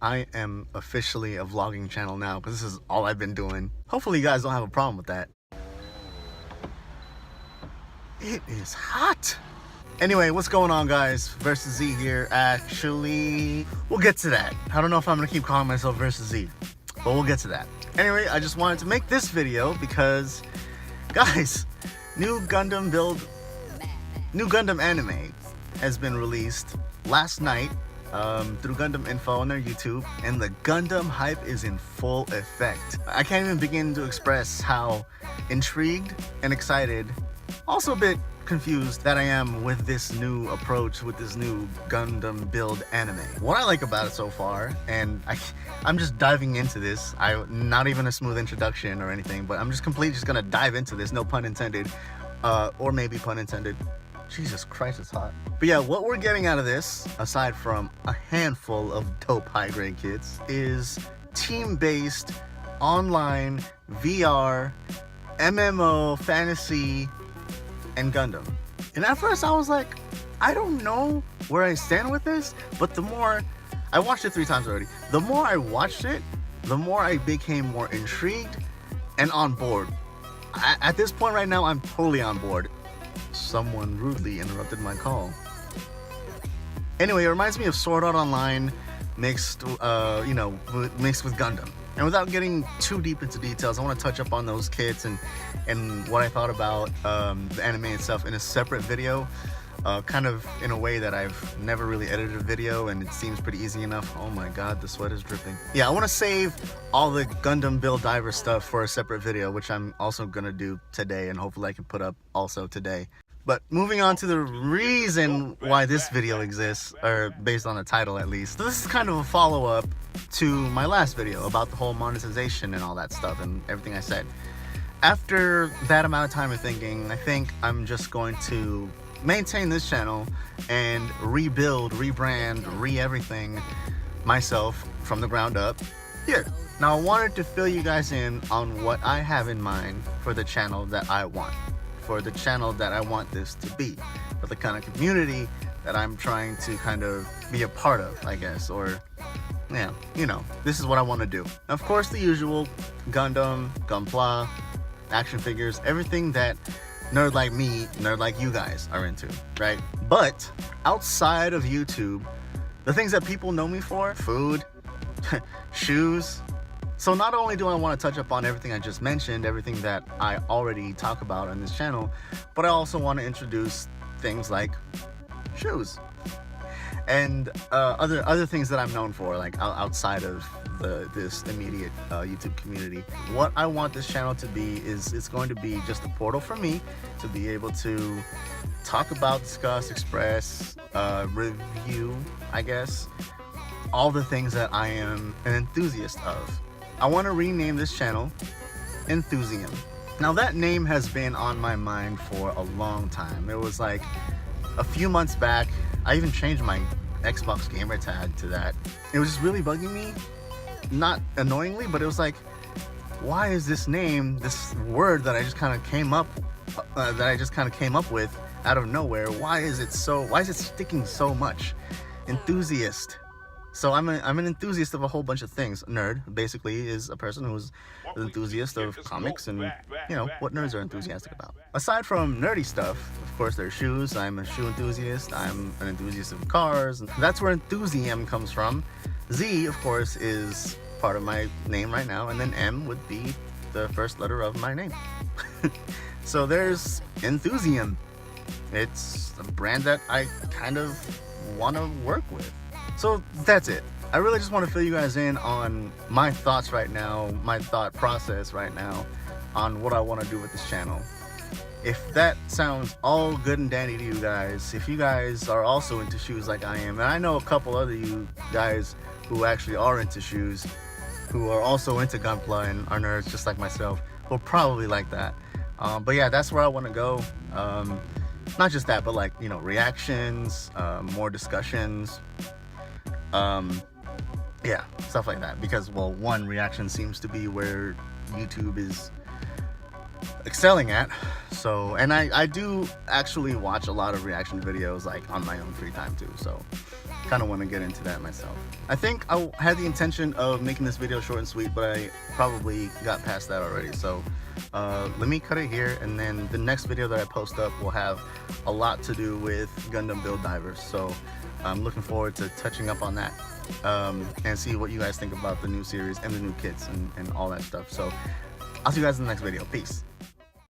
I am officially a vlogging channel now because this is all I've been doing. Hopefully you guys don't have a problem with that. It is hot. Anyway, what's going on, guys? Versus Z here. Actually, we'll get to that. I don't know if I'm gonna keep calling myself Versus Z, but we'll get to that. Anyway, I just wanted to make this video because, guys, new Gundam anime has been released last night through Gundam Info on their YouTube, and the Gundam hype is in full effect. I can't even begin to express how intrigued and excited, also a bit confused that I am with this new approach, with this new Gundam Build anime. What I like about it so far, and I'm just diving into this, not even a smooth introduction or anything, but I'm just completely just gonna dive into this, no pun intended, or maybe pun intended. Jesus Christ, it's hot. But yeah, what we're getting out of this, aside from a handful of dope high-grade kits, is team-based, online, VR, MMO, fantasy, and Gundam. And at first I was like, I don't know where I stand with this, but the more, I watched it 3 times already, the more I watched it, the more I became more intrigued and on board. At this point right now, I'm totally on board. Someone rudely interrupted my call. Anyway, it reminds me of Sword Art Online mixed, mixed with Gundam. And without getting too deep into details, I want to touch up on those kits and what I thought about the anime itself in a separate video, kind of in a way that I've never really edited a video, and it seems pretty easy enough. Oh my god, the sweat is dripping. Yeah, I want to save all the Gundam Build Divers stuff for a separate video, which I'm also going to do today, and hopefully I can put up also today. But moving on to the reason why this video exists, or based on the title at least. So this is kind of a follow-up to my last video about the whole monetization and all that stuff and everything I said. After that amount of time of thinking, I think I'm just going to maintain this channel and rebuild, rebrand, re-everything myself from the ground up here. Now I wanted to fill you guys in on what I have in mind for the channel that I want. For the channel that I want this to be, for the kind of community that I'm trying to kind of be a part of, I guess, or yeah, you know, this is what I want to do. Of course, the usual Gundam, Gunpla, action figures, everything that nerd like me, nerd like you guys are into, right? But outside of YouTube, the things that people know me for, food, shoes. So not only do I want to touch up on everything I just mentioned, everything that I already talk about on this channel, but I also want to introduce things like shoes and other things that I'm known for, like outside of this immediate YouTube community. What I want this channel to be is it's going to be just a portal for me to be able to talk about, discuss, express, review, I guess, all the things that I am an enthusiast of. I want to rename this channel Enthusium. Now that name has been on my mind for a long time. It was like a few months back. I even changed my Xbox gamer tag to that. It was just really bugging me, not annoyingly, but it was like, why is this name, this word that I just kind of came up with out of nowhere, why is it sticking so much? Enthusiast. So I'm an enthusiast of a whole bunch of things. Nerd basically is a person who's an enthusiast of comics and, you know, what nerds are enthusiastic about. Aside from nerdy stuff, of course, there's shoes. I'm a shoe enthusiast. I'm an enthusiast of cars. That's where Enthusium comes from. Z, of course, is part of my name right now, and then M would be the first letter of my name. So there's Enthusium. It's a brand that I kind of want to work with. So that's it. I really just want to fill you guys in on my thoughts right now, my thought process right now on what I want to do with this channel. If that sounds all good and dandy to you guys, if you guys are also into shoes like I am, and I know a couple other you guys who actually are into shoes, who are also into Gunpla and are nerds just like myself, will probably like that. But yeah, that's where I want to go. Not just that, but like, you know, reactions, more discussions, yeah, stuff like that. Because, well, one, reaction seems to be where YouTube is excelling at. So, and I do actually watch a lot of reaction videos like on my own free time too. So kind of want to get into that myself. I think I had the intention of making this video short and sweet, but I probably got past that already. So let me cut it here, and then the next video that I post up will have a lot to do with Gundam Build Divers. So I'm looking forward to touching up on that and see what you guys think about the new series and the new kits and all that stuff. So I'll see you guys in the next video. Peace.